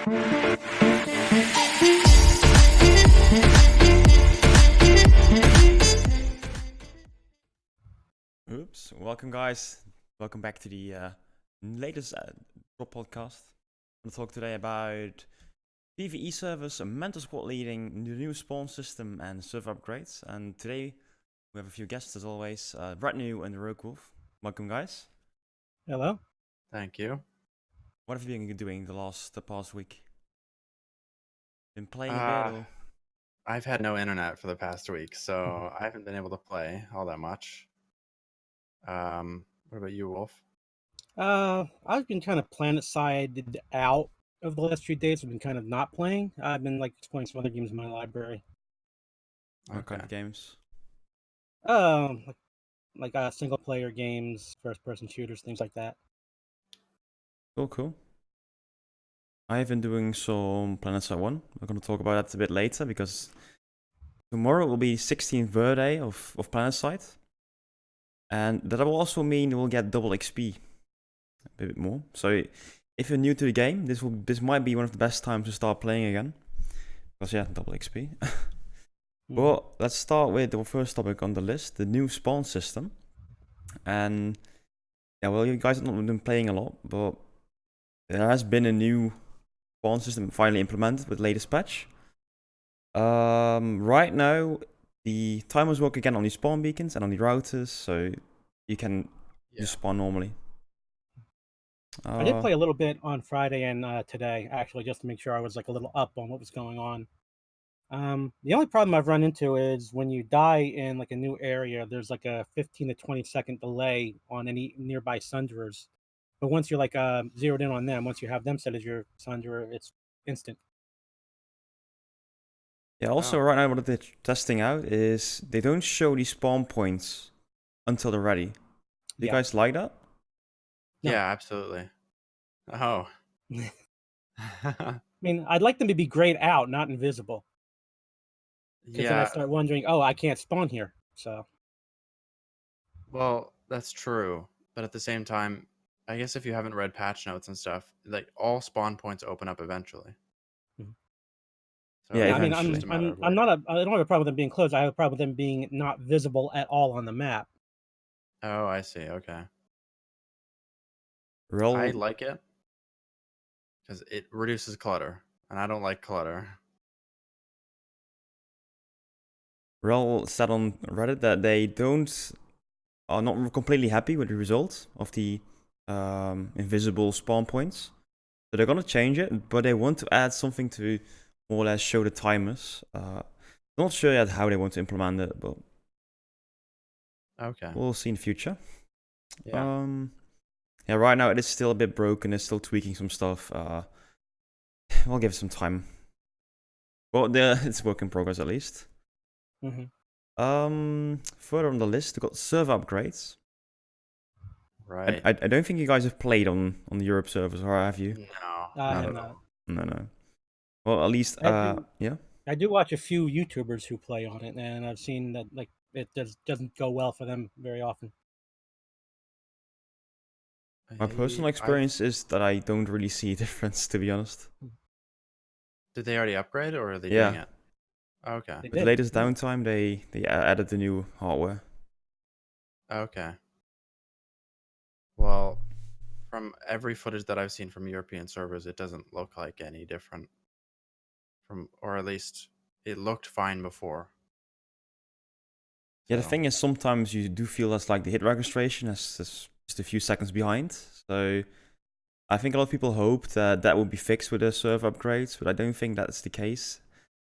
Oops, welcome guys. Welcome back to the latest Drop Podcast. I'm going to talk today about PvE servers, mental squad leading, the new spawn system and server upgrades. And today we have a few guests as always, Brethnew and TheRogueWolf. Welcome guys. Hello. Thank you. What have you been doing the past week? Been playing a bit or? I've had no internet for the past week, so I haven't been able to play all that much. What about you, Wolf? I've been kind of Planetside out of the last few days. I've been kind of not playing. I've been exploring some other games in my library. What kind of games? Like single player games, first person shooters, things like that. Cool. I've been doing some Planetside 1. We're going to talk about that a bit later because tomorrow will be 16th birthday of Planetside. And that will also mean we'll get double XP a bit more. So if you're new to the game, this might be one of the best times to start playing again. Because yeah, double XP. Well, let's start with the first topic on the list, the new spawn system. And yeah, well, you guys have not been playing a lot, but there has been a new spawn system finally implemented with latest patch. Right now, the timers work again on the spawn beacons and on the routers, so you can just spawn normally. I did play a little bit on Friday and today, actually, just to make sure I was a little up on what was going on. The only problem I've run into is when you die in a new area, there's a 15 to 20 second delay on any nearby sunders. But once you're zeroed in on them, once you have them set as your sunderer, it's instant. Yeah, also right now what they're testing out is they don't show the spawn points until they're ready. Do you guys like that? No. Yeah, absolutely. Oh. I mean, I'd like them to be grayed out, not invisible. Because then I start wondering, oh, I can't spawn here. So. Well, that's true. But at the same time, I guess if you haven't read patch notes and stuff, all spawn points open up eventually. So yeah, I mean, I don't have a problem with them being closed. I have a problem with them being not visible at all on the map. Oh, I see. Okay. Rel I like it because it reduces clutter, and I don't like clutter. Rel said on Reddit that they are not completely happy with the result of the invisible spawn points. So they're gonna change it, but they want to add something to more or less show the timers. Not sure yet how they want to implement it, but okay, we'll see in the future. Yeah. Yeah, right now it is still a bit broken. It's still tweaking some stuff. We'll give it some time. Well, it's work in progress at least. Further on the list, we've got server upgrades. Right. I don't think you guys have played on the Europe servers, or have you? No. I have not. No. Well, at least, yeah. I do watch a few YouTubers who play on it, and I've seen that it doesn't go well for them very often. My personal experience is that I don't really see a difference, to be honest. Did they already upgrade, or are they doing it? Okay. With the latest downtime, they added the new hardware. Okay. Well, from every footage that I've seen from European servers, it doesn't look like any different. Or at least it looked fine before. Yeah, the thing is, sometimes you do feel that's the hit registration is just a few seconds behind. So I think a lot of people hope that would be fixed with the server upgrades, but I don't think that's the case.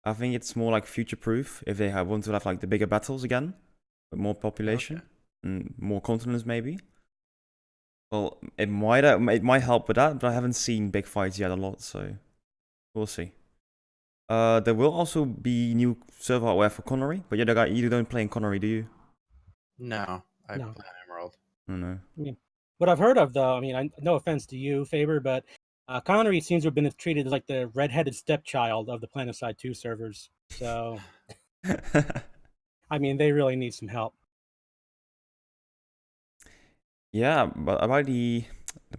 I think it's more future-proof if they want to have the bigger battles again, with more population and more continents maybe. Well, it might help with that, but I haven't seen big fights yet a lot, so we'll see. There will also be new server hardware for Connery, but you don't play in Connery, do you? No, I play on Emerald. No. I mean, what I've heard of, though, I mean, no offense to you, Faber, but Connery seems to have been treated as the redheaded stepchild of the Planetside 2 servers. So, I mean, they really need some help. Yeah, but about the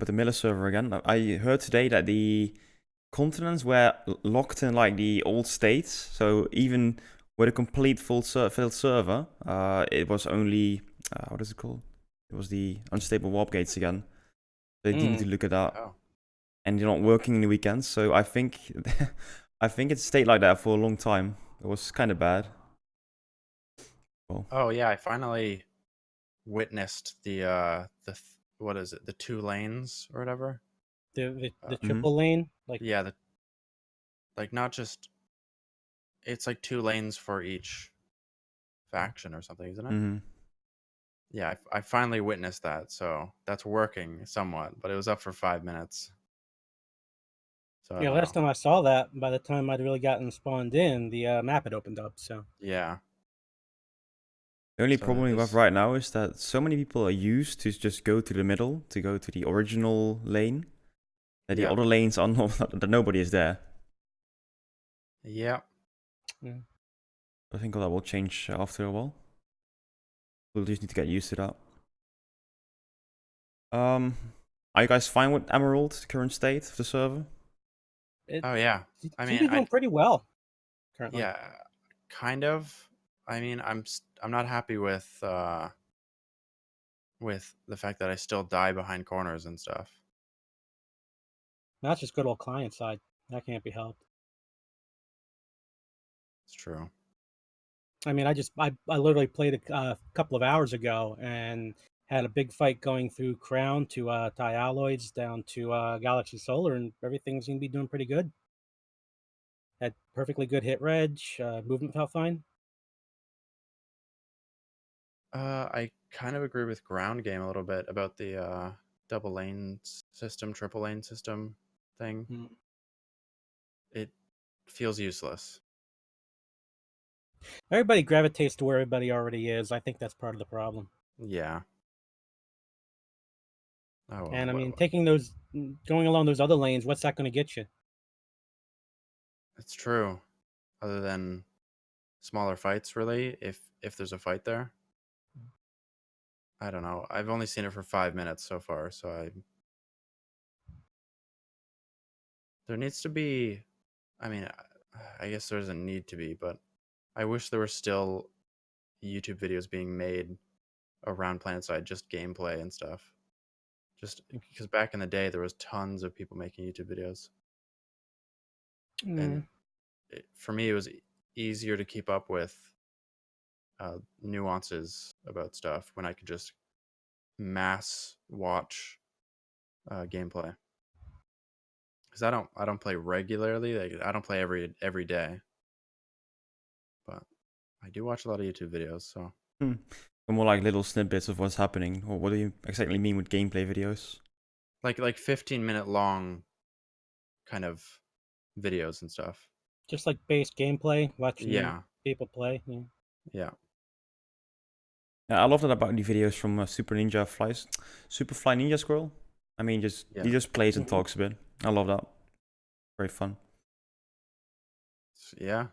Miller server again, I heard today that the continents were locked in like the old states. So even with a complete filled server, it was only what is it called? It was the unstable warp gates again. They needed to look at that, and you're not working in the weekends. So I think I think it stayed like that for a long time. It was kind of bad. Well, Oh yeah, I finally witnessed what is it? The 2 lanes or whatever. The triple lane, like Yeah, like not just it's like 2 lanes for each faction or something, isn't it? mm-hmm. Yeah, I finally witnessed that, so that's working somewhat, but it was up for 5 minutes. So I yeah. don't Last know. time I saw that, by the time I'd really gotten spawned in, the map had opened up. So Yeah. The only So problem we have this, right now is that so many people are used to just go to the middle, to go to the original lane, that the yeah, other lanes are not, that nobody is there. yeah. yeah. I think that will change after a while. We'll just need to get used to that. Are you guys fine with Emerald, current state of the server? Oh yeah. I Seems mean, to be doing pretty well currently. yeah, kind of. I mean, I'm not happy with the fact that I still die behind corners and stuff. That's just good old client side. That can't be helped. It's true. I mean, I literally played a couple of hours ago and had a big fight going through Crown to Alloys down to Galaxy Solar, and everything seemed to be doing pretty good. Had perfectly good hit reg, movement felt fine. I kind of agree with ground game a little bit about the double lane system, triple lane system thing. Mm. It feels useless. Everybody gravitates to where everybody already is. I think that's part of the problem. Yeah. Oh well. And I mean, going along those other lanes, what's that going to get you? It's true. Other than smaller fights, really, if there's a fight there. I don't know. I've only seen it for 5 minutes so far, so there needs to be. I mean, I guess there doesn't need to be, but I wish there were still YouTube videos being made around Planetside, just gameplay and stuff. Just because back in the day, there was tons of people making YouTube videos, and for me, it was easier to keep up with nuances about stuff when I could just mass watch gameplay. Because I don't play regularly. Like I don't play every day, but I do watch a lot of YouTube videos. So More like little snippets of what's happening, or what do you exactly mean with gameplay videos? like 15-minute long kind of videos and stuff. Just like base gameplay, watching Yeah, people play. Yeah. yeah, Yeah, I love that about the videos from Superfly Ninja Squirrel. I mean, he just plays and talks a bit. I love that. Very fun. Yeah.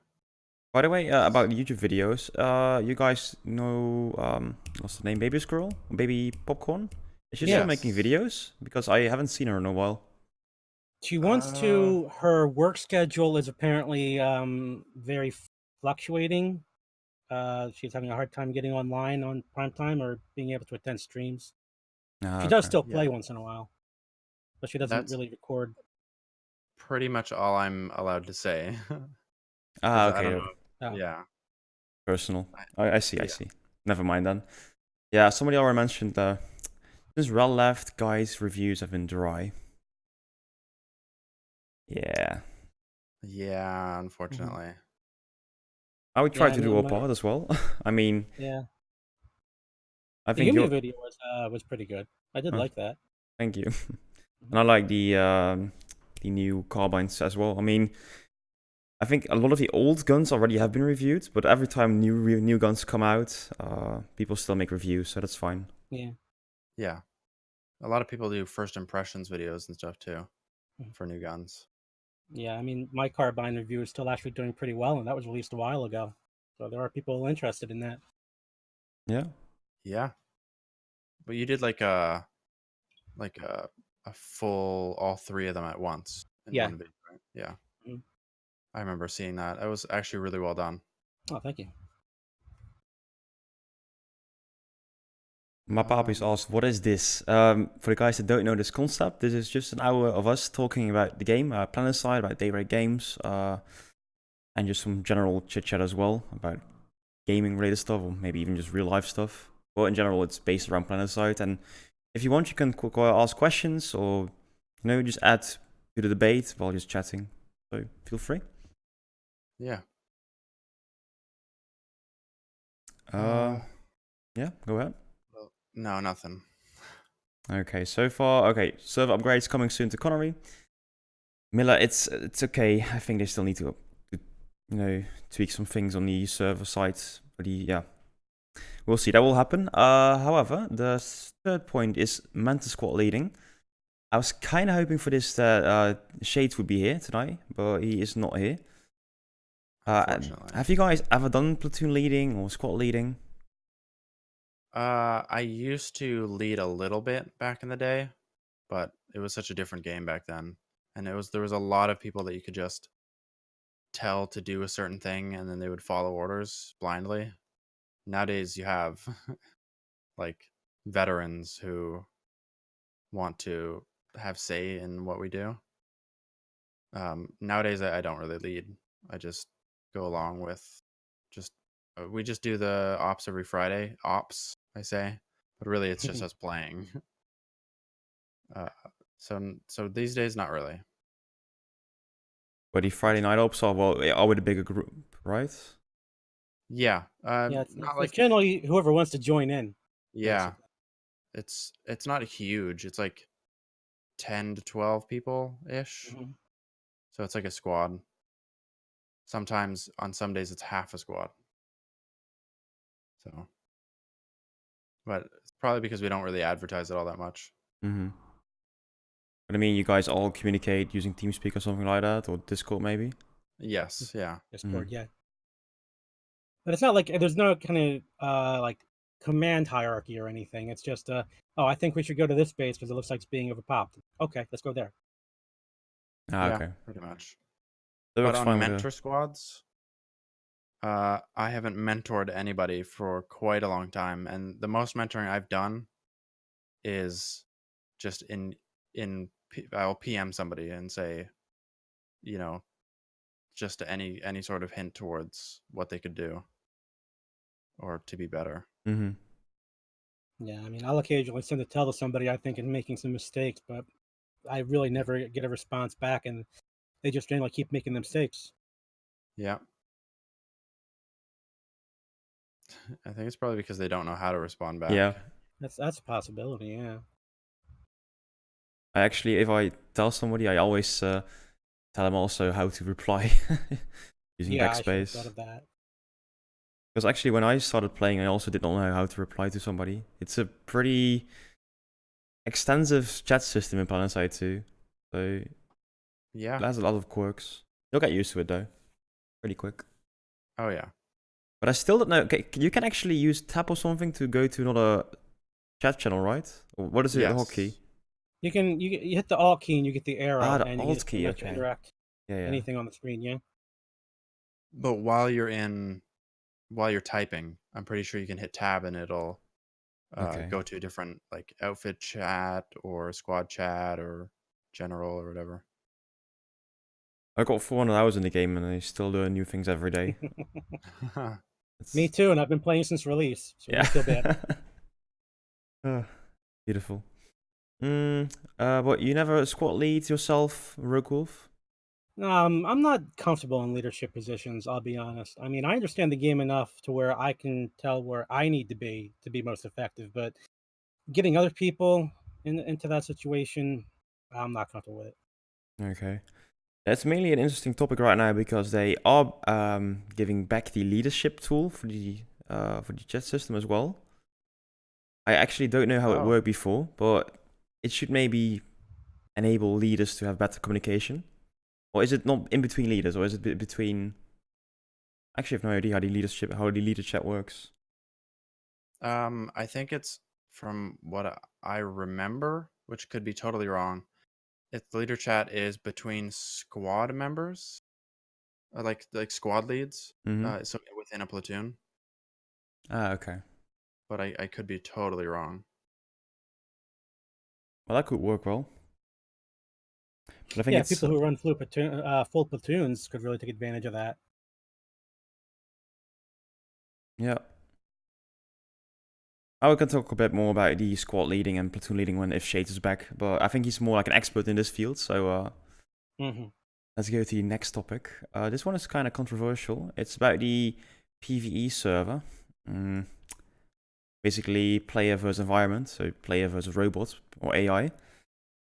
By the way, about YouTube videos, you guys know what's the name? Baby Squirrel, Baby Popcorn. Is she still making videos? Because I haven't seen her in a while. She wants to. Her work schedule is apparently very fluctuating. She's having a hard time getting online on prime time or being able to attend streams. She does still play once in a while, but she doesn't really record. Pretty much all I'm allowed to say. Okay. I don't know. Yeah. Personal. I see. Never mind then. Yeah, somebody already mentioned since Rel left, guys' reviews have been dry. Yeah. Yeah, unfortunately. I would try to do a part as well. I mean. Yeah. I the think Yumi video was pretty good. I did like that. Thank you. And I like the new carbines as well. I mean, I think a lot of the old guns already have been reviewed, but every time new guns come out, people still make reviews, so that's fine. Yeah. Yeah. A lot of people do first impressions videos and stuff too for new guns. Yeah, I mean, my carbine review is still actually doing pretty well, and that was released a while ago. So there are people interested in that. Yeah. Yeah. But you did like a full all three of them at once in one video, Yeah. Mhm. I remember seeing that. It was actually really well done. Oh, thank you. My papi's asked, what is this? For the guys that don't know this concept, this is just an hour of us talking about the game, Planetside, about daybreak games, and just some general chit-chat as well about gaming-related stuff, or maybe even just real-life stuff. Well, in general, it's based around Planetside, and if you want, you can ask questions, or, just add to the debate while just chatting. So, feel free. Yeah. Yeah, go ahead. No, nothing. Okay, so far, server upgrades coming soon to Connery. Miller, it's okay. I think they still need to tweak some things on the server side. But we'll see. That will happen. However, the third point is Manta Squad leading. I was kind of hoping for this that Shades would be here tonight, but he is not here. Unfortunately. Have you guys ever done platoon leading or squad leading? I used to lead a little bit back in the day, but it was such a different game back then, and there was a lot of people that you could just tell to do a certain thing, and then they would follow orders blindly. Nowadays, you have like veterans who want to have say in what we do. Nowadays, I don't really lead. I just go along with just we just do the ops every Friday. Ops, I say, but really it's just us playing. So these days, not really. But the Friday night ops are with a bigger group, right? Yeah. Yeah, Not it's like generally whoever wants to join in. yeah. Basically. It's not huge. It's like 10 to 12 people ish. Mhm. So it's like a squad. Sometimes on some days it's half a squad. So, but it's probably because we don't really advertise it all that much. Mm-hmm. But I mean, you guys all communicate using TeamSpeak or something like that, or Discord maybe? Yes, yeah. Discord, yeah. But it's not like there's no kind of like command hierarchy or anything. It's just oh, I think we should go to this base because it looks like it's being overpopped. Okay, let's go there. Yeah, Okay. pretty much. That But works on fine mentor squads, I haven't mentored anybody for quite a long time, and the most mentoring I've done is just I'll PM somebody and say, just any sort of hint towards what they could do or to be better. Mm-hmm. Yeah, I mean, I'll occasionally send a tell to somebody I think is making some mistakes, but I really never get a response back, and they just generally keep making the mistakes. Yeah. I think it's probably because they don't know how to respond back. Yeah. That's a possibility, yeah. I actually, if I tell somebody, I always tell them also how to reply using Yeah, I should have backspace. thought of that. Because actually, when I started playing, I also did not know how to reply to somebody. It's a pretty extensive chat system in Planetside too, so Yeah. it has a lot of quirks. You'll get used to it though, pretty quick. Oh yeah. But I still don't know. Okay, you can actually use tab or something to go to another chat channel, right? Or what is it? The hotkey? You hit the Alt key and you get the arrow, The and you Alt just key. let you Okay. interact Yeah. anything on the screen. Yeah. But while you're typing, I'm pretty sure you can hit tab and it'll go to a different like outfit chat or squad chat or general or whatever. I got 400 hours in the game and I still learn new things every day. Me too, and I've been playing since release, so yeah. don't feel bad. Beautiful. But you never squad lead yourself, RogueWolf? I'm not comfortable in leadership positions. I'll be honest. I mean, I understand the game enough to where I can tell where I need to be most effective, but getting other people into that situation, I'm not comfortable with it. Okay. That's mainly an interesting topic right now because they are giving back the leadership tool for the chat system as well. I actually don't know how it worked before, but it should maybe enable leaders to have better communication. Or is it not in between leaders, or is it between? Actually, I have no idea how the leader chat works. I think it's from what I remember, which could be totally wrong. its leader chat is between squad members, like squad leads, so within a platoon. Ah, okay. But I could be totally wrong. Well, that could work well. But I think it's people who run full platoons could really take advantage of that. yeah. I can talk a bit more about the squad leading and platoon leading when if Shades is back, but I think he's more like an expert in this field. So let's go to the next topic. This one is kind of controversial. It's about the PvE server. Basically, player versus environment, so player versus robots or AI.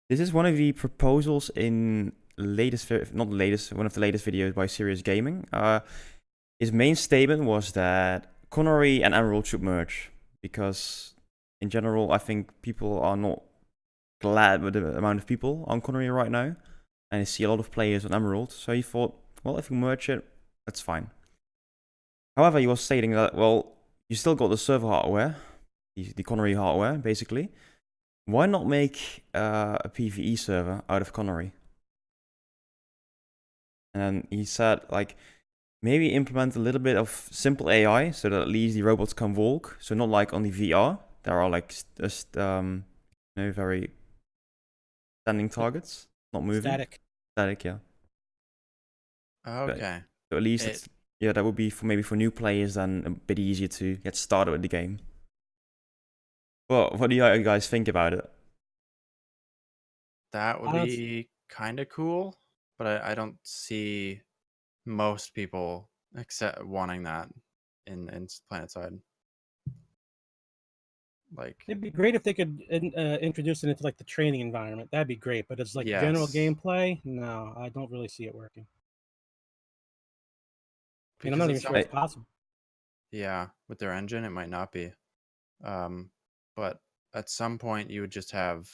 This is one of the proposals in one of the latest videos by Serious Gaming. His main statement was that Connery and Emerald should merge, because in general, I think people are not glad with the amount of people on Connery right now, and I see a lot of players on Emerald, so he thought, well, if we merge it, that's fine. However, he was stating that, well, you still got the server hardware, the Connery hardware, basically. Why not make a PvE server out of Connery? And he said, like, maybe implement a little bit of simple AI so that at least the robots can walk. So not like on the VR, there are like just very standing targets, not moving. Static, yeah. Okay. So at least that would be for new players then a bit easier to get started with the game. Well, what do you guys think about it? That would be kind of cool, but I don't see most people wanting that in Planetside. Like, it'd be great if they could introduce it into like the training environment. That'd be great. But it's like general gameplay. No, I don't really see it working. And I'm not even sure it's possible. Yeah, with their engine, it might not be. But at some point, you would just have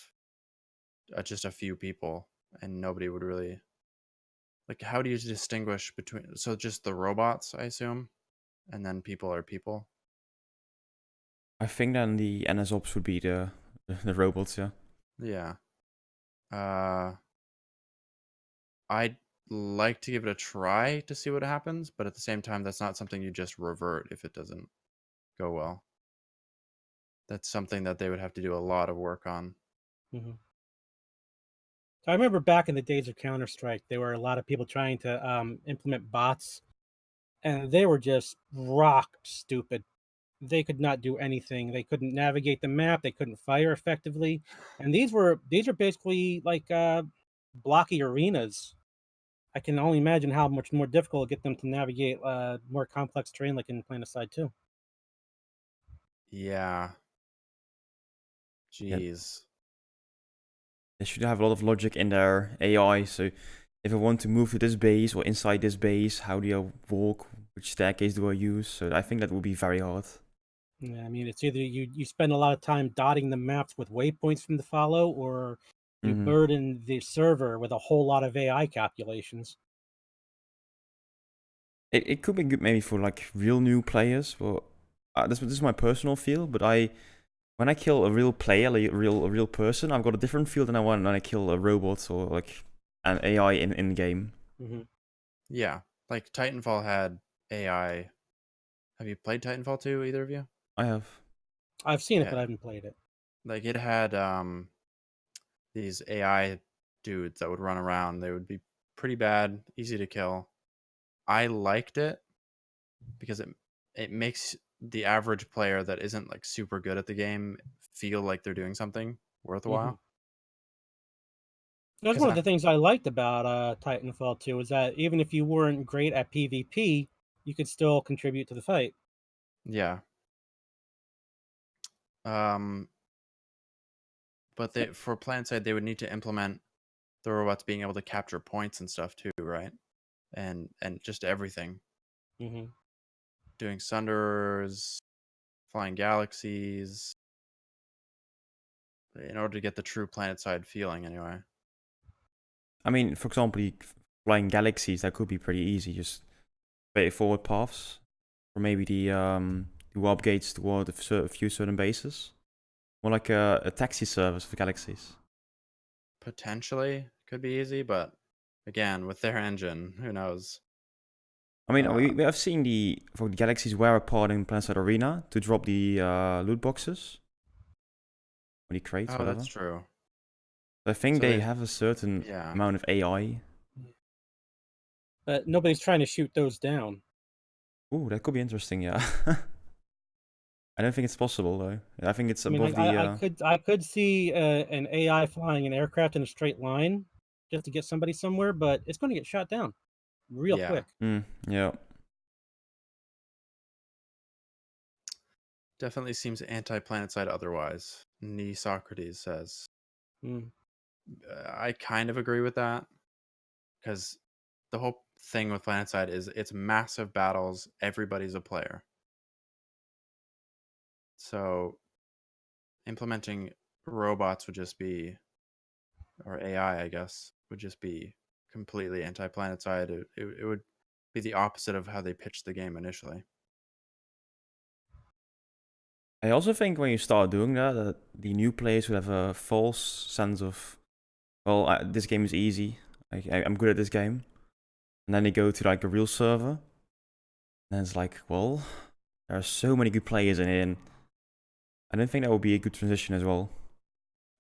just a few people, and nobody would really. Like, how do you distinguish between? So just the robots, I assume, and then people are people. I think then the NSOps would be the robots, yeah. Yeah. I'd like to give it a try to see what happens, but at the same time, that's not something you just revert if it doesn't go well. That's something that they would have to do a lot of work on. I remember back in the days of Counter-Strike, there were a lot of people trying to implement bots, and they were just rock stupid. They could not do anything. They couldn't navigate the map. They couldn't fire effectively, and these are basically like blocky arenas. I can only imagine how much more difficult to get them to navigate more complex terrain like in Planetside 2. Yeah. Jeez. They should have a lot of logic in their AI, so if I want to move to this base or inside this base, how do I walk? Which staircase do I use? So I think that would be very hard. Yeah, I mean, it's either you spend a lot of time dotting the maps with waypoints from the follow, or you burden the server with a whole lot of AI calculations. It could be good maybe for like real new players, but this is my personal feel. But when I kill a real player, like a real person, I've got a different feel than I want when I kill a robot or like an AI in game. Yeah, like Titanfall had AI. Have you played Titanfall 2, either of you? I have. I've seen it, but I haven't played it. Like, it had these AI dudes that would run around. They would be pretty bad, easy to kill. I liked it because it makes the average player that isn't like super good at the game feel like they're doing something worthwhile. That's one of the things I liked about Titanfall 2 is that even if you weren't great at PvP, you could still contribute to the fight. Yeah. But for Planetside, they would need to implement the robots being able to capture points and stuff too, right? And just everything. Doing sunders, flying galaxies, in order to get the true Planetside feeling, anyway. I mean, for example, flying galaxies, that could be pretty easy. Just straightforward paths, or maybe the warp gates toward a few certain bases. More like a taxi service for galaxies. Potentially, could be easy, but again, with their engine, who knows? I mean, we have seen for the galaxies wear a part in Planetside Arena to drop the loot boxes. Or the crates, Oh, whatever. that's true. I think So they they- have a certain Yeah. amount of AI. But nobody's trying to shoot those down. Ooh, that could be interesting, yeah. I don't think it's possible though. I think it's I mean, above I could see an AI flying an aircraft in a straight line just to get somebody somewhere, but it's going to get shot down real Yeah. quick. Yeah. Definitely seems anti-Planetside otherwise. Nee Socrates says. Mm. I kind of agree with that, because the whole thing with Planetside is it's massive battles. Everybody's a player. So implementing robots would just be, or AI, I guess, would just be completely anti-Planetside. It would be the opposite of how they pitched the game initially. I also think when you start doing that the new players would have a false sense of, well, this game is easy. I'm good at this game. And then they go to like a real server. And it's like, well, there are so many good players in it. And I don't think that would be a good transition as well.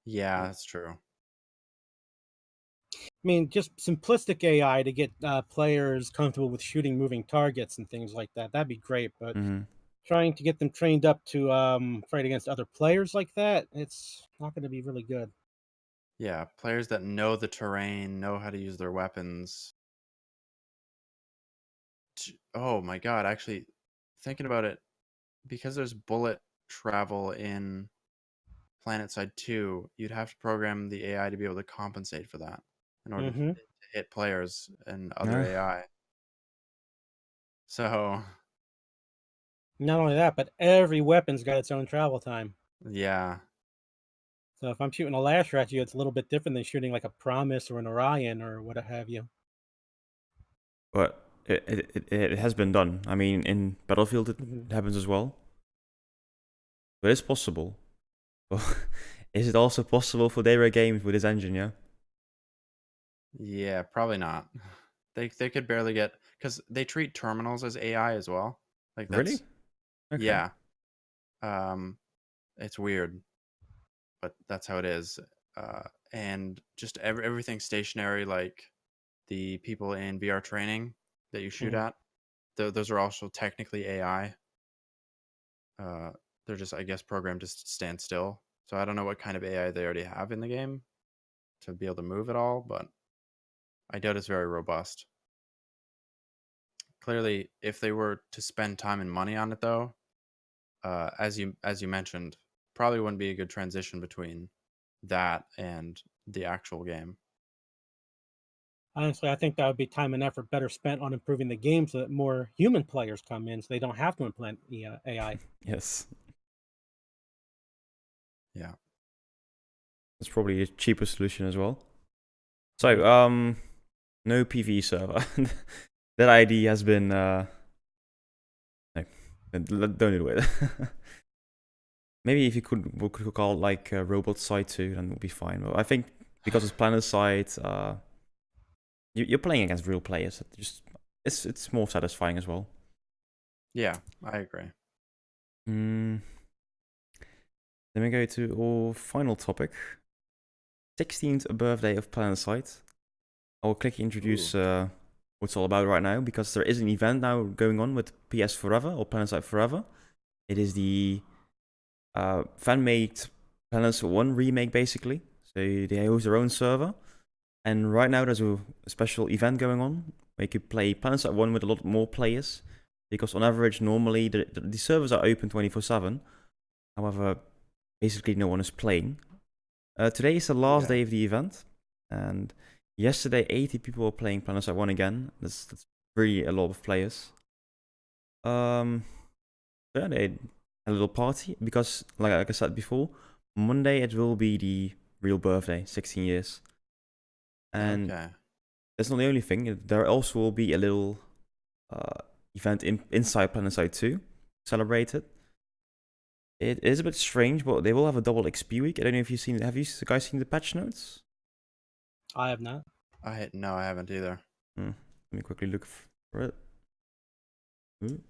Yeah, that's true. I mean, just simplistic AI to get players comfortable with shooting moving targets and things like that. That'd be great. But trying to get them trained up to fight against other players like that, it's not going to be really good. Yeah, players that know the terrain, know how to use their weapons. Oh my god, actually, thinking about it, because there's bullet travel in Planetside 2, you'd have to program the AI to be able to compensate for that in order to hit players and other AI. So, Not only that, but every weapon's got its own travel time. yeah. So if I'm shooting a lasher at you, it's a little bit different than shooting like a Promise or an Orion or what have you. But it has been done. I mean, in Battlefield it happens as well. But it's possible. Well, is it also possible for Daybreak Games with this engine, yeah? Yeah, probably not. They could barely get, because they treat terminals as AI as well. Like that's Really? Okay. Yeah. It's weird, but that's how it is. And just everything stationary, like the people in VR training that you shoot at, those are also technically AI. They're just, I guess, programmed to stand still. So I don't know what kind of AI they already have in the game to be able to move at all, but I doubt it's very robust. Clearly, if they were to spend time and money on it, though, as you mentioned, probably wouldn't be a good transition between that and the actual game. Honestly, I think that would be time and effort better spent on improving the game so that more human players come in so they don't have to implement AI. Yes. Yeah. That's probably a cheaper solution as well. So, no PvE server. That idea has been no, don't do it. Maybe if you we could call it like Robot Side 2, then it would be fine. But I think because it's Planetside, you're playing against real players. It's more satisfying as well. Yeah, I agree. Then we go to our final topic. 16th birthday of Planetside. I'll quickly introduce what it's all about right now, because there is an event now going on with PS Forever, or Planetside Forever. It is the fan-made Planetside 1 remake, basically. So they host their own server. And right now there's a special event going on where you could play Planetside 1 with a lot more players. Because on average, normally the servers are open 24/7. However, basically no one is playing. Today is the last day of the event. And yesterday, 80 people were playing Planetside 1 again. That's really a lot of players. Yeah, they had a little party because, like I said before, Monday it will be the real birthday, 16 years. And that's not the only thing. There also will be a little event inside Planetside 2, celebrated. It is a bit strange, but they will have a double XP week. I don't know if you've seen. Have you guys seen the patch notes? I have not. No, I haven't either. Let me quickly look for it. Ooh.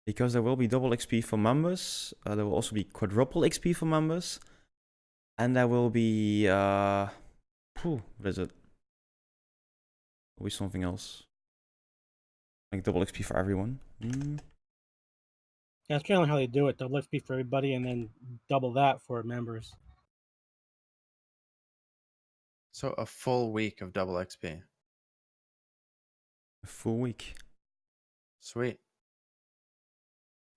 Because there will be double XP for members. There will also be quadruple XP for members. And there will be what is it? Will be something else. Like double XP for everyone. Yeah, that's generally how they do it. Double XP for everybody, and then double that for members. So a full week of double XP. A full week. Sweet.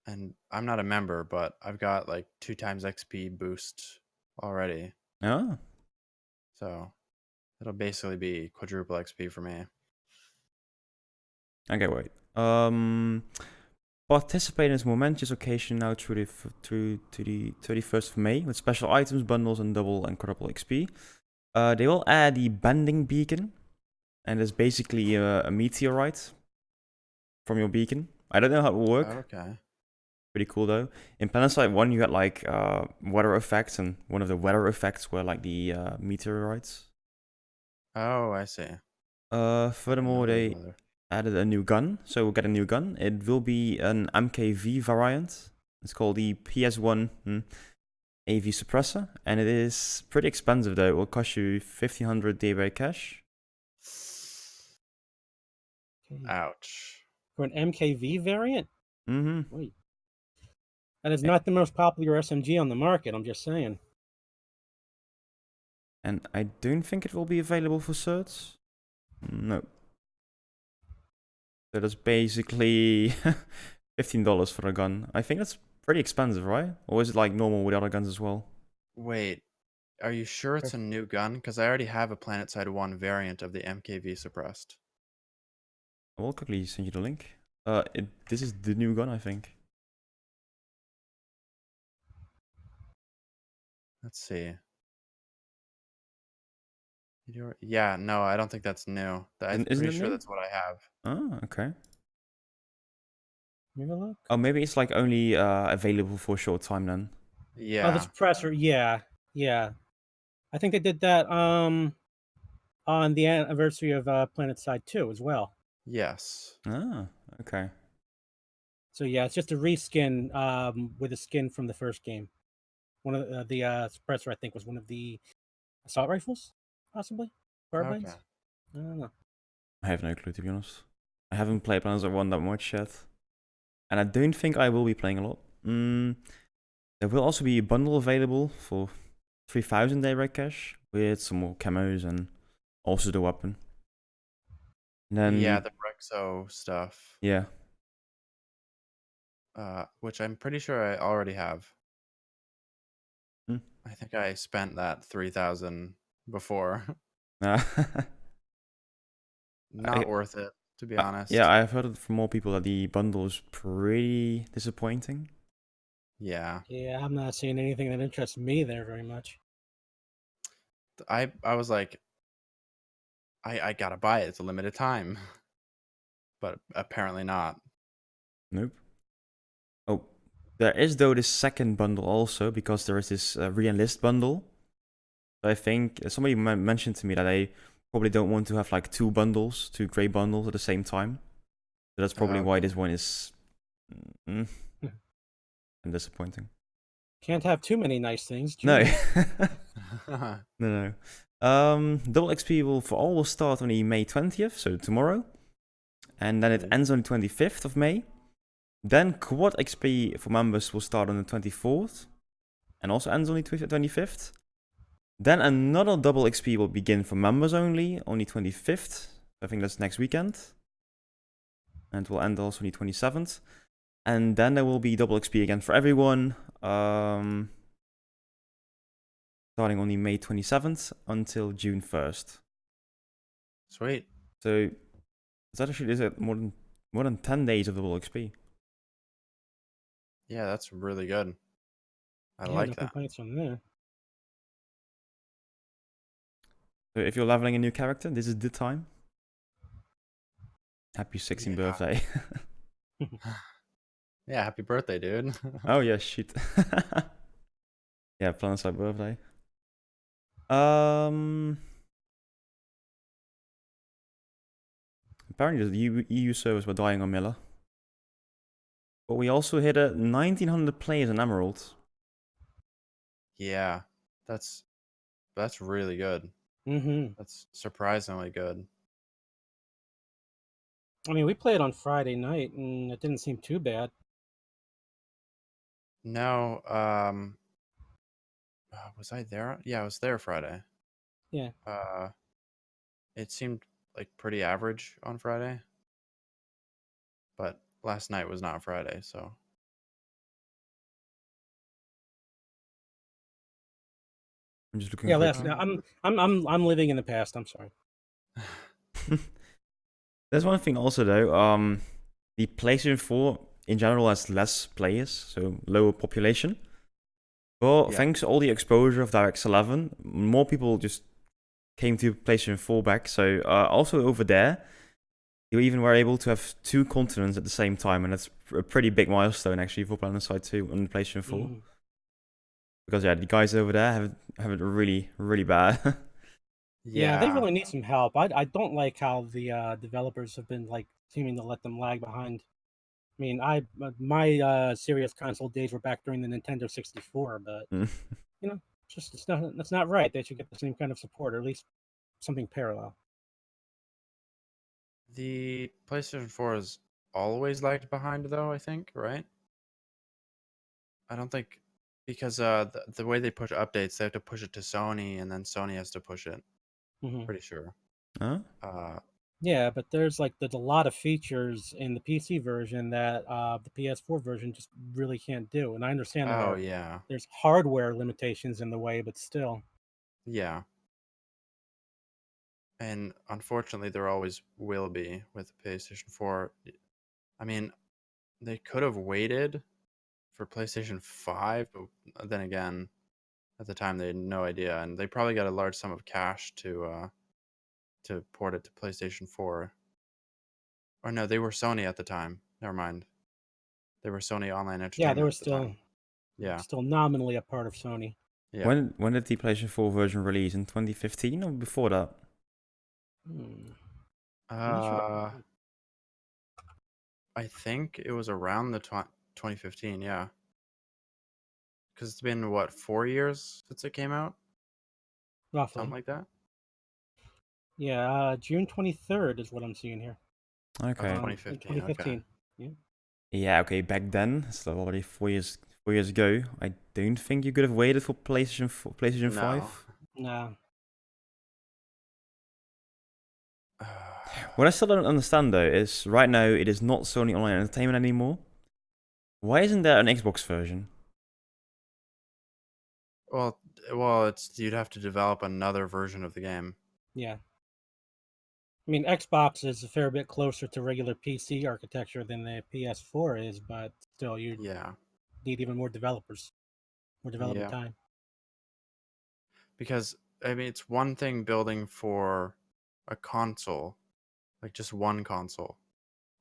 And I'm not a member, but I've got like 2 times XP boost already. Oh. So it'll basically be quadruple XP for me. Okay, wait. Participate in this momentous occasion now through to the 31st of May with special items, bundles, and double and quadruple XP. They will add the bending beacon, and it's basically a meteorite from your beacon. I don't know how it will work. Okay. Pretty cool though. In Planetside 1, you had like weather effects, and one of the weather effects were like the meteorites. Oh, I see. Furthermore, they Weather. added a new gun, so we'll get a new gun. It will be an MKV variant. It's called the PS1 AV suppressor, and it is pretty expensive though. It will cost you 1,500 daybreak cash. Okay. Ouch. For an MKV variant? Mm-hmm. Wait. That is not the most popular SMG on the market, I'm just saying. And I don't think it will be available for certs. No. So that's basically $15 for a gun. I think that's pretty expensive, right? Or is it like normal with other guns as well? Wait, are you sure it's a new gun? Because I already have a Planetside 1 variant of the MKV suppressed. I will quickly send you the link. This is the new gun, I think. Let's see. Yeah, no, I don't think that's new. I'm Isn't pretty it sure new? that's what I have. Oh, okay. Have a look. Oh, maybe it's like only available for a short time then. Yeah. Oh, the suppressor. Yeah. I think they did that on the anniversary of Planetside 2 as well. Yes. Ah, okay. So yeah, it's just a reskin with a skin from the first game. One of the suppressor, I think, was one of the assault rifles, possibly carbines. Okay. I don't know. I have no clue, to be honest. I haven't played Planetside 1 that much yet. And I don't think I will be playing a lot. There will also be a bundle available for 3,000 daybreak cash with some more camos and also the weapon. And then Yeah, the Brexo stuff. Yeah. Which I'm pretty sure I already have. Hmm. I think I spent that 3,000 before. Not worth it, to be honest. Yeah, I've heard it from more people that the bundle is pretty disappointing. Yeah. Yeah, I'm not seeing anything that interests me there very much. I was like, I gotta buy it. It's a limited time. But apparently not. Nope. Oh, there is though this second bundle also, because there is this re-enlist bundle. So I think somebody mentioned to me that they probably don't want to have like two grey bundles at the same time. So that's probably why this one is disappointing. Can't have too many nice things. No. No. Double XP for all will start on the May 20th, so tomorrow. And then it ends on the 25th of May. Then quad XP for members will start on the 24th. And also ends on the 25th. Then another double XP will begin for members only on the 25th. I think that's next weekend. And will end also on the 27th. And then there will be double XP again for everyone. Starting on the May 27th until June 1st. Sweet. So that actually is more than 10 days of double XP. Yeah, that's really good. I Yeah, like no that. complaints from there. So if you're leveling a new character, this is the time. Happy 16th birthday. Yeah, happy birthday, dude. Oh yeah, shit. Yeah, Planetside birthday. Apparently the EU servers were dying on Miller. But we also hit 1,900 players in Emerald. Yeah, that's really good. Mm-hmm. That's surprisingly good. I mean, we played on Friday night, and it didn't seem too bad. No, was I there? Yeah, I was there Friday. Yeah. It seemed like pretty average on Friday, but last night was not Friday, so. I'm just looking Yeah, quickly. I'm living in the past. I'm sorry. There's one thing also though. The PlayStation 4 in general has less players, so lower population. But Yeah. thanks to all the exposure of DirectX 11, more people just came to PlayStation 4 back. So also over there, you even were able to have 2 continents at the same time, and that's a pretty big milestone actually for Planetside 2 on the PlayStation 4. Mm. Because yeah, the guys over there have it really, really bad. Yeah, they really need some help. I don't like how the developers have been like seeming to let them lag behind. I mean, my serious console days were back during the Nintendo 64, but Mm. you know, that's not right. They should get the same kind of support, or at least something parallel. The PlayStation 4 is always lagged behind, though, I think, right? I don't think, because the way they push updates, they have to push it to Sony, and then Sony has to push it. Mm-hmm. Pretty sure. Huh? Yeah, but there's a lot of features in the PC version that the PS4 version just really can't do. And I understand Oh, yeah. there's hardware limitations in the way, but still. Yeah. And unfortunately, there always will be with the PlayStation 4. I mean, they could have waited for PlayStation 5, but then again, at the time they had no idea, and they probably got a large sum of cash to port it to PlayStation 4. Or no, they were Sony at the time. Never mind. They were Sony Online Yeah, they Entertainment were at the time. Yeah. still nominally a part of Sony. Yeah. When did the PlayStation 4 version release? In 2015 or before that? I'm not sure. I think it was around the 2015, yeah. Because it's been, what, 4 years since it came out? Roughly. Something like that? Yeah, June 23rd is what I'm seeing here. Okay. Oh, In 2015, 2015. Yeah. Yeah, okay, back then, so already 4 years ago, I don't think you could have waited for PlayStation 5. No. What I still don't understand though is right now it is not Sony Online Entertainment anymore. Why isn't there an Xbox version? Well, it's you'd have to develop another version of the game. Yeah. I mean, Xbox is a fair bit closer to regular PC architecture than the PS4 is, but still, you Yeah. need even more developers, more development Yeah. time. Because I mean, it's one thing building for a console, like just one console,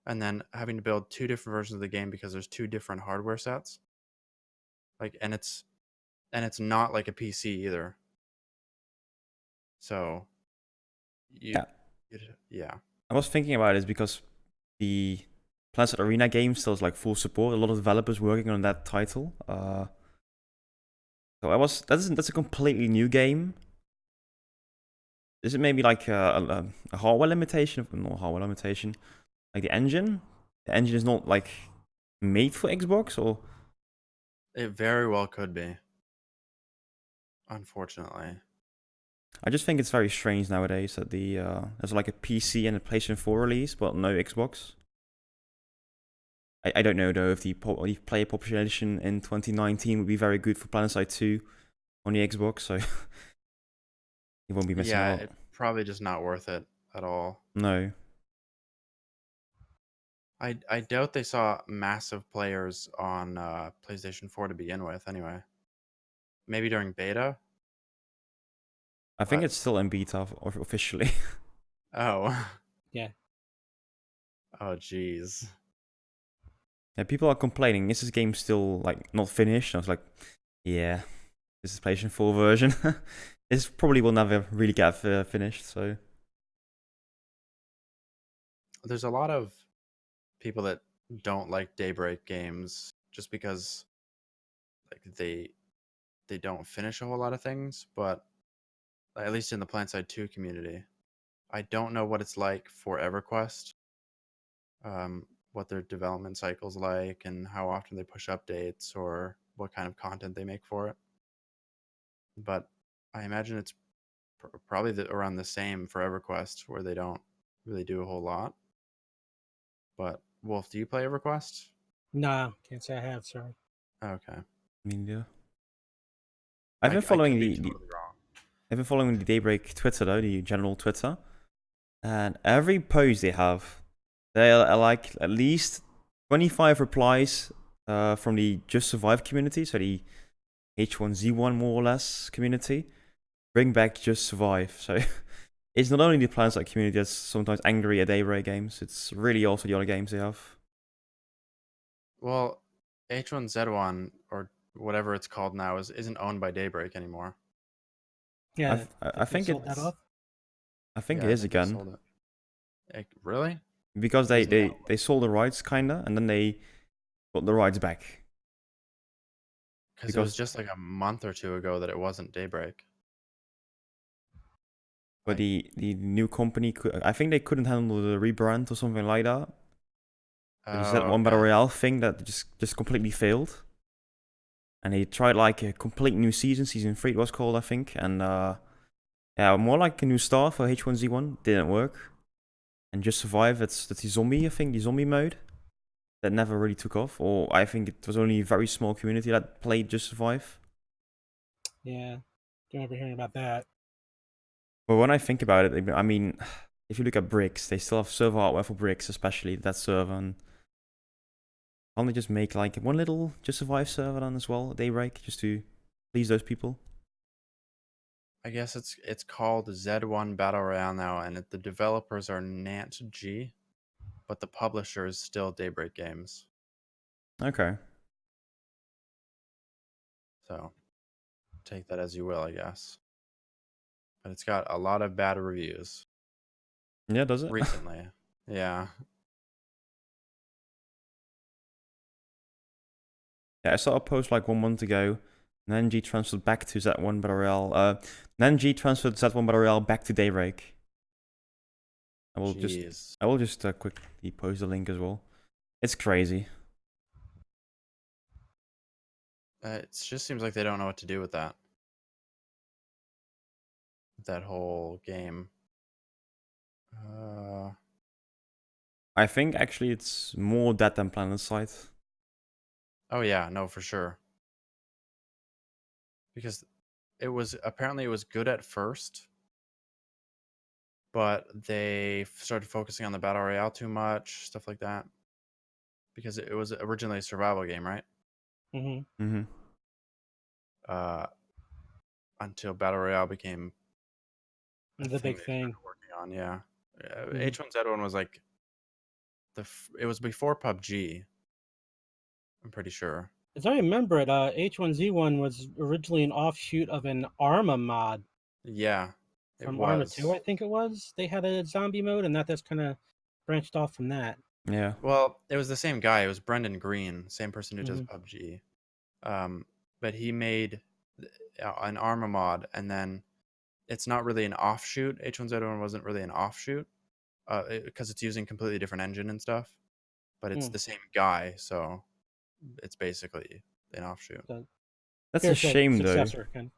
and then having to build 2 different versions of the game because there's 2 different hardware sets. Like, and it's not like a PC either. So, Yeah. Yeah. I was thinking about it because the Planetside Arena game still has like full support. A lot of developers working on that title. So that's a completely new game. Is it maybe like a hardware limitation? Not hardware limitation. Like the engine? The engine is not like made for Xbox, or It very well could be. Unfortunately. I just think it's very strange nowadays that there's like a PC and a PlayStation 4 release, but no Xbox. I don't know though if the player population in 2019 would be very good for Planetside 2 on the Xbox, so you won't be missing out. Yeah, it's probably just not worth it at all. No. I doubt they saw massive players on PlayStation 4 to begin with, anyway. Maybe during beta? I think But- it's still in beta officially. Oh. Yeah. Oh, jeez. Yeah, people are complaining, is this game still like not finished? I was like, yeah, this is PlayStation 4 version. This probably will never really get finished, so. there's a lot of people that don't like Daybreak games just because like they don't finish a whole lot of things, but at least in the Planetside 2 community, I don't know what it's like for EverQuest, what their development cycle's like, and how often they push updates or what kind of content they make for it. But I imagine it's probably around the same for EverQuest, where they don't really do a whole lot. But Wolf, do you play EverQuest? Nah, can't say I have, sorry. Okay. Media. I I've been could following be the totally wrong. I've been following the Daybreak Twitter though, the general Twitter, and every post they have, they are like at least 25 replies from the Just Survive community, so the H1Z1 more or less community. Bring back Just Survive. So it's not only the Planetside community that's sometimes angry at Daybreak games, it's really also the other games they have. Well, H1Z1 or whatever it's called now isn't owned by Daybreak anymore. Yeah, I think sold that it's. off. I think Yeah, it I is think they again. sold it. Really? Because Because they sold the rights kinda, and then they got the rights back. it was just like a month or two ago that it wasn't Daybreak. But the new company, I think they couldn't handle the rebrand or something like that. There's that one Battle Royale thing that just completely failed. And they tried like a complete new season 3 it was called, I think. And yeah, more like a new start for H1Z1. Didn't work. And Just Survive, that's the zombie, I think, the zombie mode. That never really took off. Or I think it was only a very small community that played Just Survive. Yeah, don't remember hearing about that. But when I think about it, I mean, if you look at Bricks, they still have server hardware for Bricks, especially that server. And can't they just make like one little Just Survive server then as well, Daybreak, just to please those people? I guess it's called Z1 Battle Royale now, and the developers are NantG, but the publisher is still Daybreak Games. Okay. So take that as you will, I guess. But it's got a lot of bad reviews Yeah, does it? recently. Yeah. Yeah, I saw a post like 1 month ago. NantG transferred back to Z1 Battle Royale. NantG transferred Z1 Battle Royale back to Daybreak. I will just quickly post the link as well. It's crazy. It just seems like they don't know what to do with that. That whole game. I think actually it's more that than Planetside. Oh yeah, no, for sure. Because apparently it was good at first, but they started focusing on the Battle Royale too much, stuff like that. Because it was originally a survival game, right? Mm-hmm. Mm-hmm. Until Battle Royale became The big thing. working on, yeah. Mm-hmm. H1Z1 was like it was before PUBG. I'm pretty sure. As I remember it, H1Z1 was originally an offshoot of an Arma mod. Yeah, from Arma 2, I think it was. They had a zombie mode, and that's kind of branched off from that. Yeah. Well, it was the same guy. It was Brendan Green, same person who does Mm-hmm. PUBG. But he made an Arma mod, and then it's not really an offshoot. H1Z1 wasn't really an offshoot because it's using completely different engine and stuff. But it's the same guy, so it's basically an offshoot. So, That's a shame though. Kind of.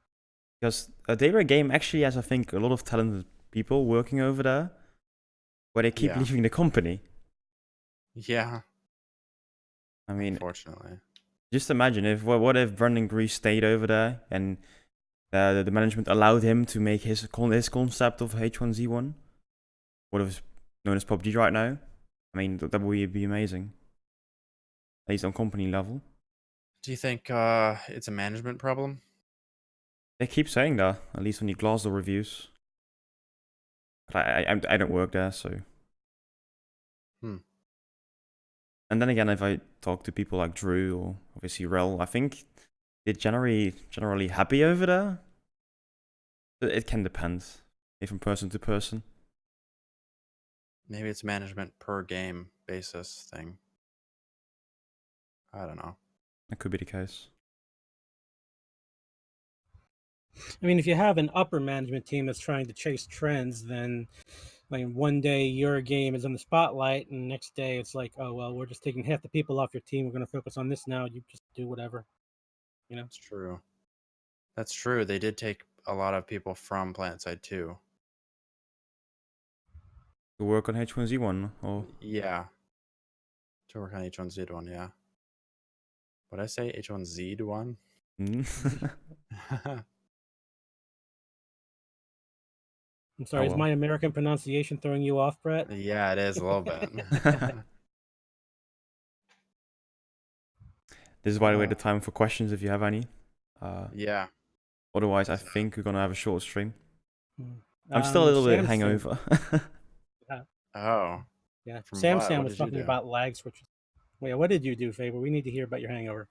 Because a Daybreak game actually has, I think, a lot of talented people working over there, where they keep leaving the company. Yeah. I mean, unfortunately, just imagine what if Brendan Grease stayed over there and the management allowed him to make his concept of H1Z1, what is known as PUBG right now. I mean, that would be amazing. At least on company level. Do you think it's a management problem? They keep saying that, at least on the Glassdoor reviews. But I don't work there, so. And then again, if I talk to people like Drew or obviously Rel, I think they're generally happy over there. But it can depend, from person to person. Maybe it's management per game basis thing. I don't know. That could be the case. I mean, if you have an upper management team that's trying to chase trends, then like one day your game is in the spotlight, and the next day it's like, oh well, we're just taking half the people off your team. We're going to focus on this now. You just do whatever, you know. That's true. That's true. They did take a lot of people from Planetside too. To work on H1Z1 or Yeah. To work on H1Z1, yeah. Would I say H1Z1? I'm sorry, Oh, is well. my American pronunciation throwing you off, Brett? Yeah, it is a little bit. This is, by the way, the time for questions if you have any. Yeah. Otherwise, I think we're gonna have a short stream. Hmm. I'm still a little bit Sam hangover. Oh. Yeah, From Sam what? What was did you talking do? about lag switches. Wait, what did you do, Faber? We need to hear about your hangover.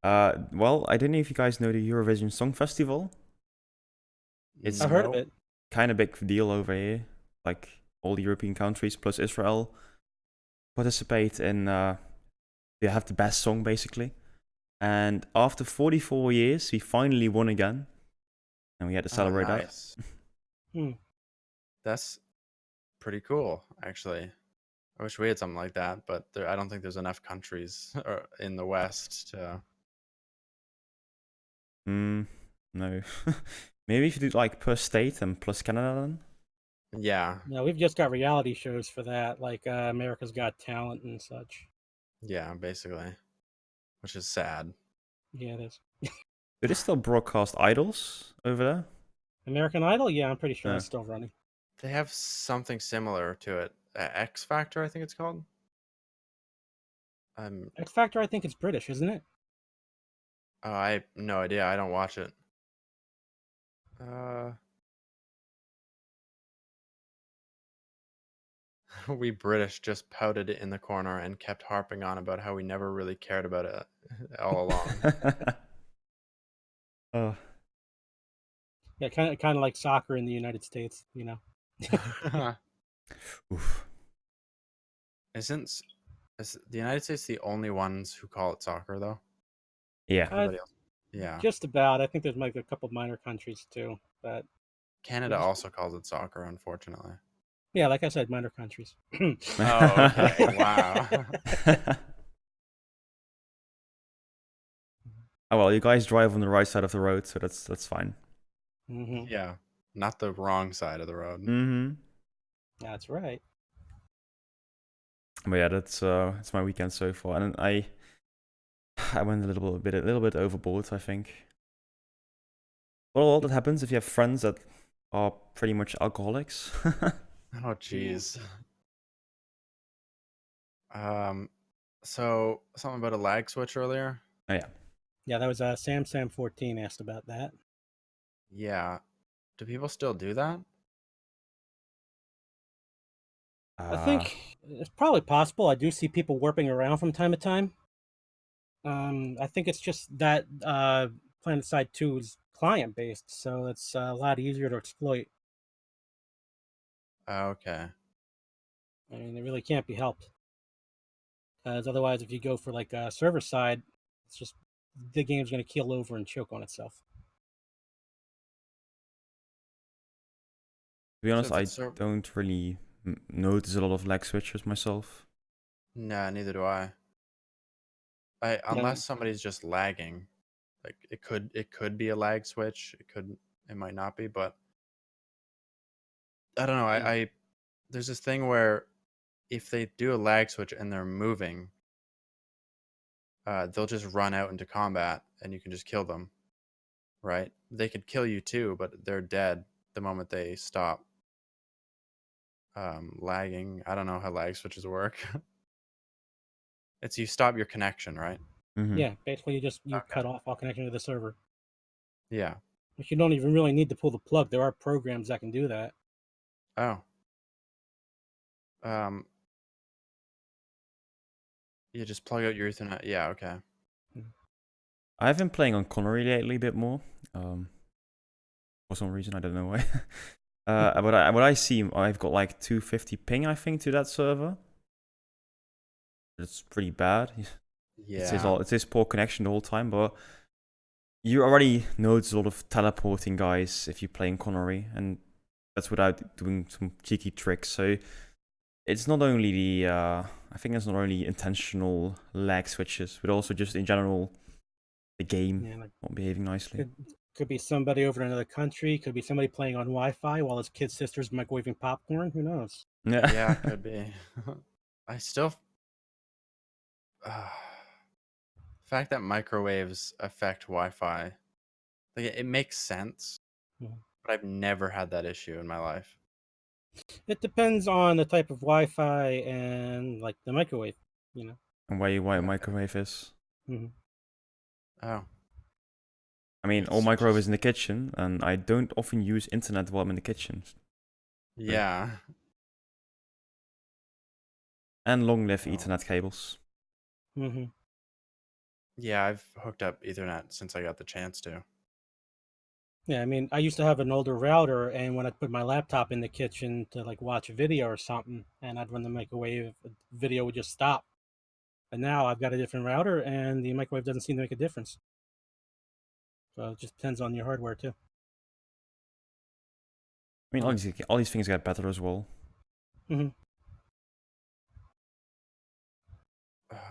Well, I don't know if you guys know the Eurovision Song Festival. It's I've heard of it. kind of big deal over here. Like all the European countries plus Israel participate in. They have the best song basically. And after 44 years, we finally won again, and we had to celebrate nice. That's pretty cool, actually. I wish we had something like that, but I don't think there's enough countries in the West to. No. Maybe if you do like per state and plus Canada then. Yeah. No, we've just got reality shows for that, like America's Got Talent and such. Yeah, basically. Which is sad. Yeah, it is. Do they still broadcast idols over there? American Idol? Yeah, I'm pretty sure Yeah. it's still running. They have something similar to it. X Factor, I think it's called. X Factor, I think it's British, isn't it? Oh, I have no idea. I don't watch it. We British just pouted it in the corner and kept harping on about how we never really cared about it all along. Oh. Yeah, kind of like soccer in the United States, you know. Oof. Is the United States the only ones who call it soccer though? Yeah. Everybody else. Yeah. Just about. I think there's like a couple minor countries too, but Canada also calls it soccer, unfortunately. yeah, like I said, minor countries. Oh, okay. Wow. Oh well, you guys drive on the right side of the road, so that's fine. Mm-hmm. Yeah, not the wrong side of the road. Mm-hmm. That's right. But yeah, that's my weekend so far, and I went a little bit overboard, I think. Well, that happens if you have friends that are pretty much alcoholics. Oh, jeez. So something about a lag switch earlier. Oh yeah. Yeah, that was Sam14 asked about that. Yeah. Do people still do that? I think it's probably possible. I do see people warping around from time to time. I think it's just that PlanetSide 2 is client based, so it's a lot easier to exploit. Okay. I mean, it really can't be helped. Because otherwise, if you go for like server side, it's just the game's going to keel over and choke on itself. To be honest, I don't really notice a lot of lag switches myself. Nah, neither do I. Unless somebody's just lagging, like it could be a lag switch. It might not be, but I don't know. There's this thing where if they do a lag switch and they're moving, they'll just run out into combat and you can just kill them. Right? They could kill you too, but they're dead the moment they stop lagging. I don't know how lag switches work. It's you stop your connection, right? Mm-hmm. Yeah, basically you cut off all connection to the server. Yeah. But you don't even really need to pull the plug. There are programs that can do that. Oh. You just plug out your Ethernet. Yeah, okay. I've been playing on Connery lately a bit more. For some reason, I don't know why. What I see, I've got like 250 ping, I think, to that server. It's pretty bad. Yeah. It says poor connection the whole time, but you already notice a lot of teleporting guys if you're playing Connery, and that's without doing some cheeky tricks. So it's not only the I think it's not only intentional lag switches, but also just in general the game not behaving nicely. Could be somebody over in another country. Could be somebody playing on Wi-Fi while his kid sister's microwaving popcorn. Who knows? Yeah, could be. I still. The fact that microwaves affect Wi-Fi, like it makes sense, but I've never had that issue in my life. It depends on the type of Wi-Fi and like the microwave, And why a microwave is. Mm-hmm. Oh. I mean, all microwave is in the kitchen, and I don't often use internet while I'm in the kitchen. Yeah. And long-live Ethernet cables. Mm-hmm. Yeah, I've hooked up Ethernet since I got the chance to. Yeah, I mean, I used to have an older router, and when I'd put my laptop in the kitchen to like watch a video or something, and I'd run the microwave, the video would just stop. But now I've got a different router, and the microwave doesn't seem to make a difference. So it just depends on your hardware too. I mean, all these things get better as well. Mm-hmm.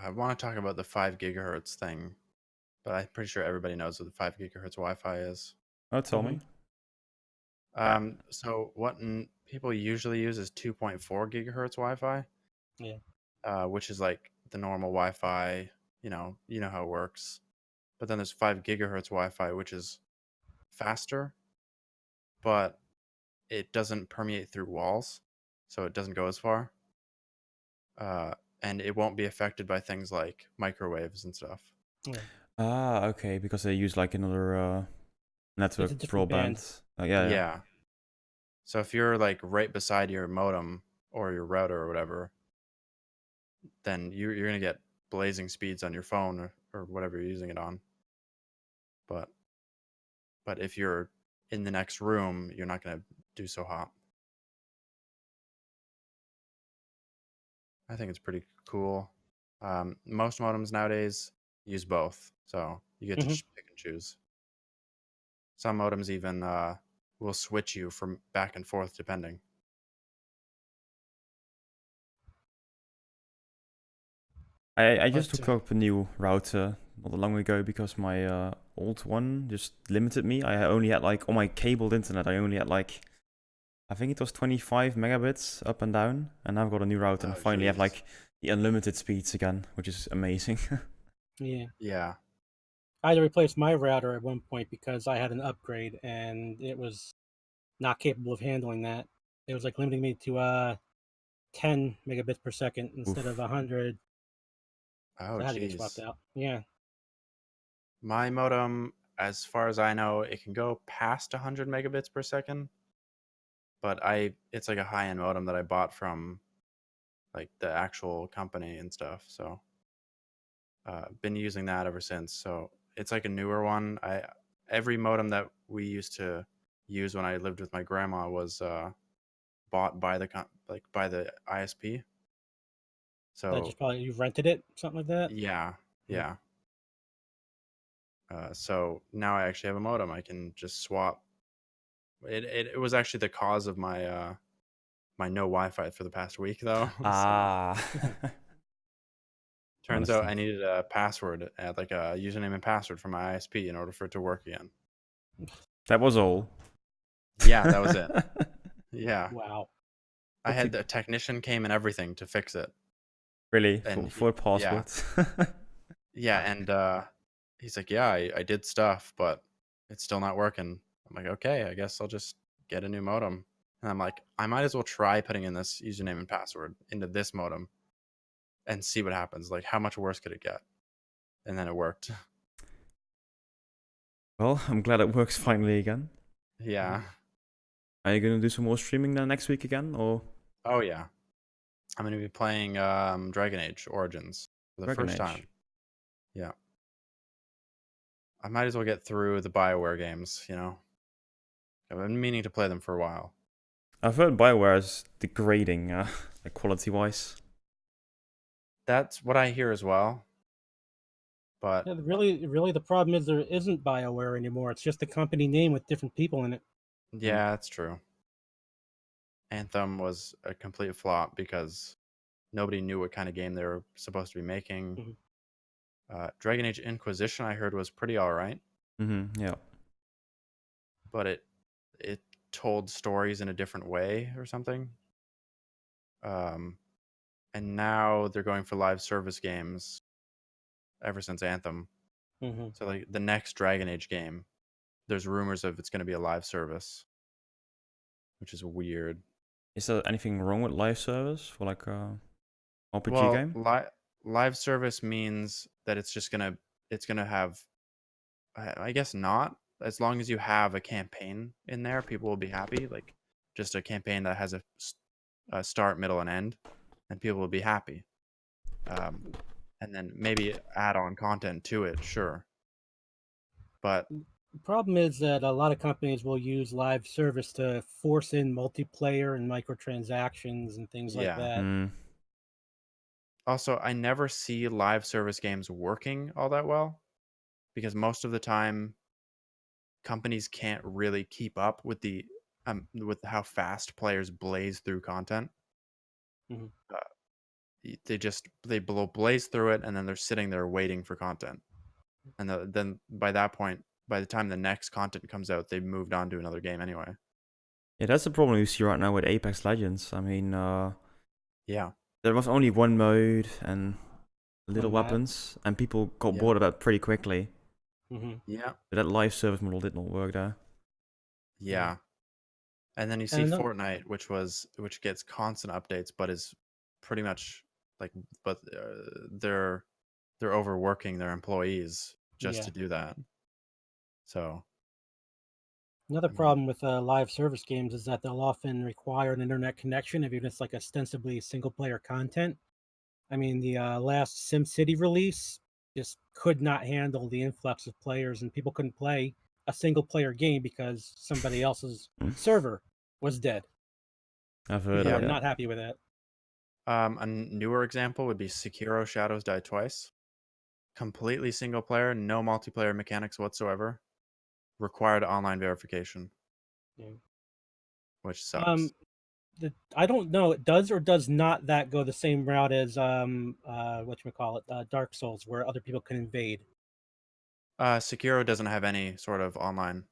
I want to talk about the 5 gigahertz thing, but I'm pretty sure everybody knows what the 5 gigahertz Wi-Fi is. Oh, tell me. So what people usually use is 2.4 gigahertz Wi-Fi. Yeah. Which is like the normal Wi-Fi. You know how it works. But then there's 5 gigahertz Wi-Fi, which is faster, but it doesn't permeate through walls, so it doesn't go as far. And it won't be affected by things like microwaves and stuff. Yeah. Okay, because they use like another network broadband. Yeah. So if you're like right beside your modem or your router or whatever, then you're gonna get blazing speeds on your phone or whatever you're using it on. But if you're in the next room, you're not gonna do so hot. I think it's pretty cool. Most modems nowadays use both, so you get to pick and choose. Some modems even will switch you from back and forth depending. I just took up a new router not long ago because my old one just limited me. I only had like on my cabled internet. I only had like I think it was 25 megabits up and down, and I've got a new router and I finally have like the unlimited speeds again, which is amazing. Yeah. I had to replace my router at one point because I had an upgrade and it was not capable of handling that. It was like limiting me to 10 megabits per second instead of 100. Oh, so I had to get swapped out. Yeah. My modem, as far as I know, it can go past 100 megabits per second, but it's like a high-end modem that I bought from like the actual company and stuff. So been using that ever since. So it's like a newer one. Every modem that we used to use when I lived with my grandma was bought by the by the ISP. So that just probably you rented it, something like that. Yeah. So now I actually have a modem. I can just swap. It was actually the cause of my my no Wi-Fi for the past week though. Turns out I needed a password, like a username and password for my ISP in order for it to work again. That was all. Yeah, that was it. Yeah. Wow. I had the technician came and everything to fix it. Really? For password? Yeah, and he's like, yeah, I did stuff, but it's still not working. I'm like, okay, I guess I'll just get a new modem. And I'm like, I might as well try putting in this username and password into this modem and see what happens. Like, how much worse could it get? And then it worked. Well, I'm glad it works finally again. Yeah. Are you gonna do some more streaming then next week again, or? Oh yeah, I'm gonna be playing Dragon Age Origins for the first time. Yeah. I might as well get through the BioWare games. I've been meaning to play them for a while. I've heard BioWare is degrading, like quality-wise. That's what I hear as well. But Yeah, really, the problem is there isn't BioWare anymore. It's just a company name with different people in it. yeah, that's true. Anthem was a complete flop because nobody knew what kind of game they were supposed to be making. Mhm. Dragon Age Inquisition, I heard, was pretty all right, Yeah. but it told stories in a different way or something. And now they're going for live service games ever since Anthem. Hmm. So like the next Dragon Age game, there's rumors of it's going to be a live service, which is weird. Is there anything wrong with live service for like a RPG Well, game? live service means that it's gonna have, I guess not. As long as you have a campaign in there, people will be happy. Like just a campaign that has a start, middle, and end, and people will be happy. And then maybe add on content to it, sure. But The problem is that a lot of companies will use live service to force in multiplayer and microtransactions and things like yeah. that. Hmm. Also, I never see live service games working all that well because most of the time companies can't really keep up with how fast players blaze through content. Mhm. They blaze through it, and then they're sitting there waiting for content. And then by that point, by the time the next content comes out, they've moved on to another game anyway. Yeah, that's the problem you see right now with Apex Legends. I mean, Yeah, there was only one mode and little One map. weapons, and people got yeah, bored of that pretty quickly. Hmm. yeah, But that live service model did not work there. Yeah. yeah. And then you see And another, Fortnite, which gets constant updates, but is pretty much like, but they're overworking their employees just yeah. to do that. So Another I mean, problem with live service games is that they'll often require an internet connection if it's like ostensibly single player content. I mean, the last SimCity release just could not handle the influx of players, and people couldn't play a single player game because somebody else's server was dead. I've heard People of were yeah. it. not happy with that. A newer example would be Sekiro Shadows Die Twice. Completely single player, no multiplayer mechanics whatsoever. Required online verification, Yeah. which Um, sucks. I don't know. It does or does not that go the same route as whatchamacallit, Dark Souls, where other people can invade. Sekiro doesn't have any sort of online.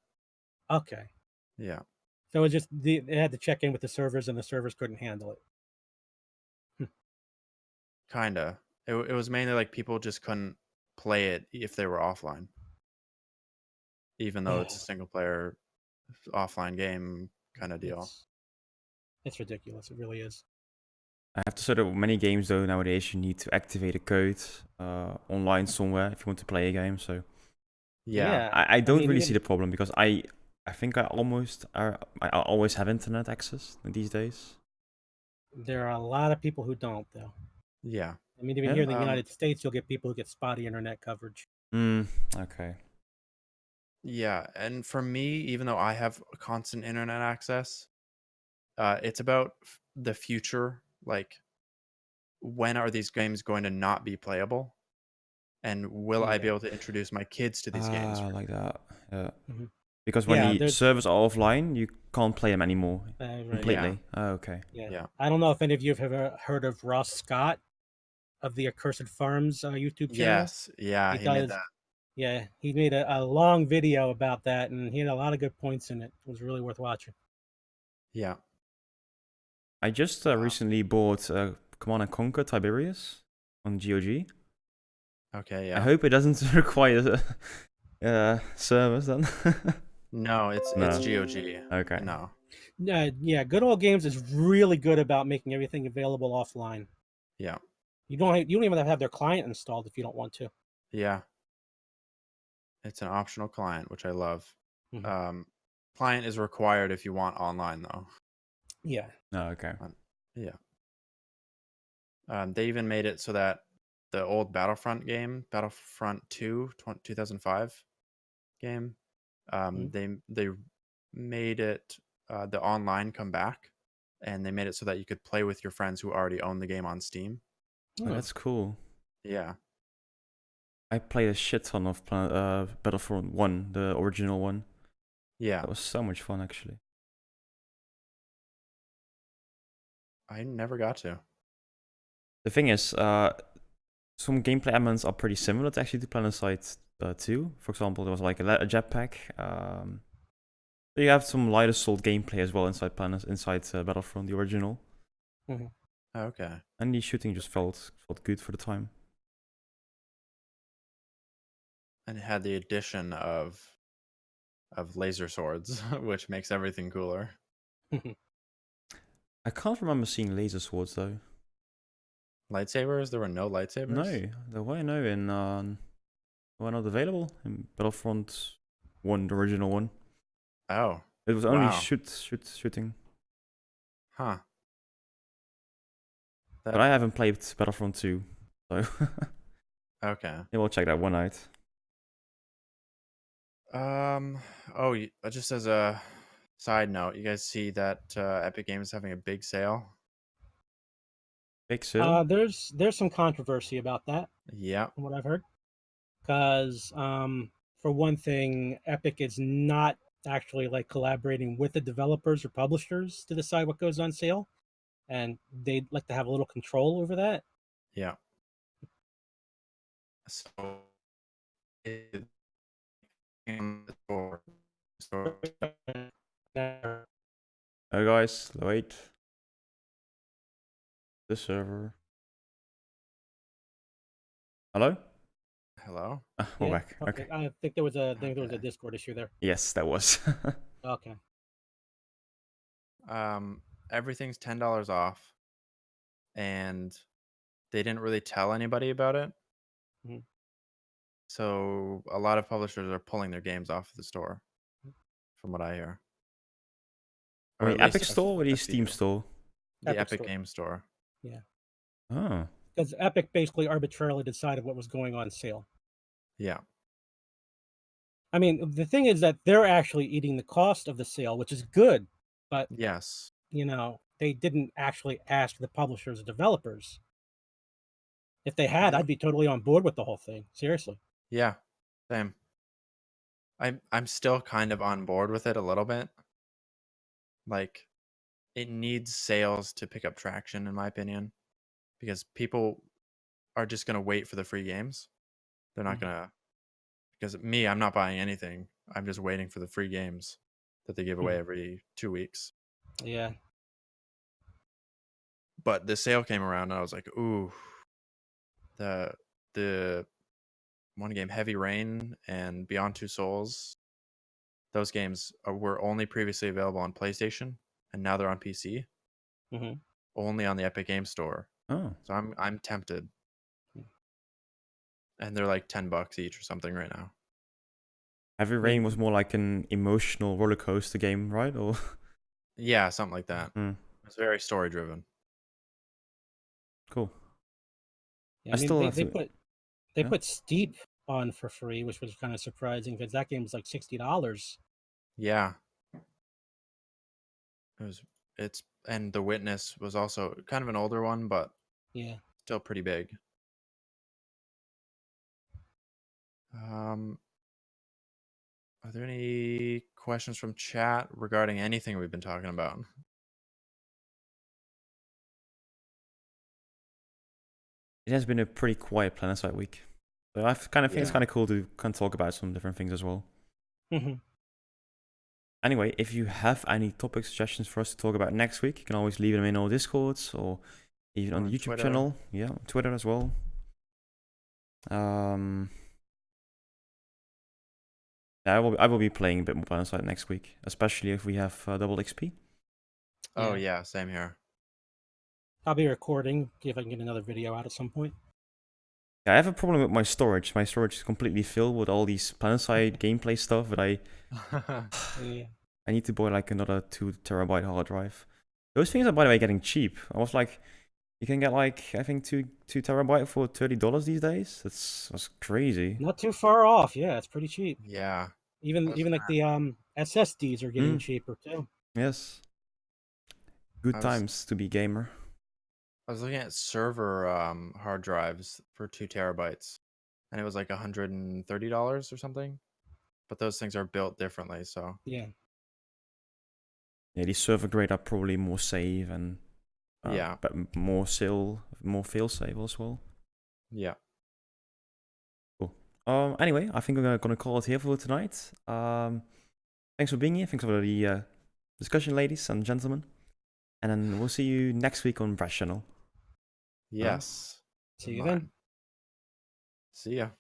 Okay. Yeah, So it's just they had to check in with the servers, and the servers couldn't handle it. kinda. It was mainly like people just couldn't play it if they were offline, even though it's a single player offline game kind of deal. It's it's ridiculous. It really is. I have to say that with many games though nowadays you need to activate a code online somewhere if you want to play a game. So Yeah, Yeah, I I don't mean, really see even the problem because I think I always have internet access these days. there are a lot of people who don't, though. yeah. I mean, even here Yeah. in the United States, you'll get people who get spotty internet coverage. Okay. Yeah, and for me, even though I have constant internet access, it's about the future. Like, when are these games going to not be playable? And will I be Yeah. able to introduce my kids to these games? Ah, like that. Yeah. Hmm. Because when Yeah, the there's servers are offline, you can't play them anymore right. Yeah, completely. Oh, okay. Yeah, yeah. I don't know if any of you have ever heard of Ross Scott of the Accursed Farms YouTube channel. Yes, yeah, He he made does. that. Yeah, he made a long video about that, and he had a lot of good points in it. It was really worth watching. Yeah. I just Um, recently bought Command and Conquer Tiberius on GOG. okay, I yeah. hope it doesn't require servers then. No, it's No. GOG. Okay. No. Yeah, Good Old Games is really good about making everything available offline. Yeah. You don't even have to have their client installed if you don't want to. Yeah. It's an optional client, which I love. Mhm. Um, Client is required if you want online though. Yeah. No, okay. Yeah. They even made it so that the old Battlefront game, Battlefront 2, 2005 game, Mhm. they made it the online come back and they made it so that you could play with your friends who already own the game on Steam. Oh, that's cool. Yeah. I played a shit ton of Battlefront 1, the original one. Yeah. That was so much fun, actually. I never got to. The thing is, some gameplay elements are pretty similar to actually to Planetside 2. For example, there was like a jetpack. You have some light assault gameplay as well inside Battlefront, the original. Mm-hmm. Okay. And the shooting just felt good for the time. And it had the addition of laser swords, which makes everything cooler. I can't remember seeing laser swords though. Lightsabers? There were no lightsabers? No, there were no in were not available in Battlefront 1, the original one. Oh. It was only wow. shooting. Huh. But I haven't played Battlefront 2, so okay. Yeah, we'll check that one out. Oh, just as a side note, you guys see that Epic Games is having a big sale? Big sale? There's some controversy about that. Yeah. From what I've heard, because for one thing, Epic is not actually like collaborating with the developers or publishers to decide what goes on sale, and they'd like to have a little control over that. Yeah. So Oh guys, wait. The server. Hello? Hello? We're Yeah, back. Okay. I think there was a Discord issue there. Yes, that was. Okay. Everything's $10 off, and they didn't really tell anybody about it. Mhm. So a lot of publishers are pulling their games off of the store, from what I hear. Or Wait, at least Epic Store or the a Steam few. Store? The Epic Epic Store. Game Store. Yeah. Oh. Because Epic basically arbitrarily decided what was going on sale. Yeah. I mean, the thing is that they're actually eating the cost of the sale, which is good, but Yes. you know, they didn't actually ask the publishers or developers. If they had, I'd be totally on board with the whole thing. Seriously. Yeah. Same. I'm still kind of on board with it a little bit. Like, it needs sales to pick up traction, in my opinion, because people are just gonna wait for the free games. They're not gonna, because me, I'm not buying anything. I'm just waiting for the free games that they give away every 2 weeks. Yeah. But the sale came around, and I was like, ooh, the one game, Heavy Rain and Beyond Two Souls, those games were only previously available on PlayStation, and now they're on PC. Mm-hmm. Only on the Epic Game Store. Oh. So I'm tempted. And they're like $10 each or something right now. Heavy Rain was more like an emotional roller coaster game, right? Or yeah, something like that. It's very story driven. Cool. Yeah, I mean, they put Steep on for free, which was kind of surprising because that game was like $60. Yeah. And The Witness was also kind of an older one, but yeah, still pretty big. Are there any questions from chat regarding anything we've been talking about? It has been a pretty quiet Planetside week. So I kind of think it's kind of cool to kind of talk about some different things as well. Anyway, if you have any topic suggestions for us to talk about next week, you can always leave them in our Discords or even on the YouTube Twitter. channel. Yeah, Twitter as well. Yeah, I will be playing a bit more Planetside next week, especially if we have double XP. Oh yeah, same here. I'll be recording, see if I can get another video out at some point. Yeah, I have a problem with my storage. My storage is completely filled with all these Planetside gameplay stuff, but I need to buy like another 2 terabyte hard drive. Those things are, by the way, getting cheap. I was like, you can get like, I think 2 terabyte for $30 these days. That's crazy. Not too far off. Yeah, it's pretty cheap. Yeah. Even like the SSDs are getting cheaper too. Yes. Good times to be gamer. I was looking at server hard drives for 2 terabytes, and it was like $130 or something. But those things are built differently, so Yeah. Yeah, these server grade are probably more safe and yeah, but more fail safe as well. yeah. Cool. Anyway, I think we're gonna call it here for tonight. Thanks for being here. Thanks for the discussion, ladies and gentlemen. And then we'll see you next week on Brash Channel. Yes. See you then. See ya.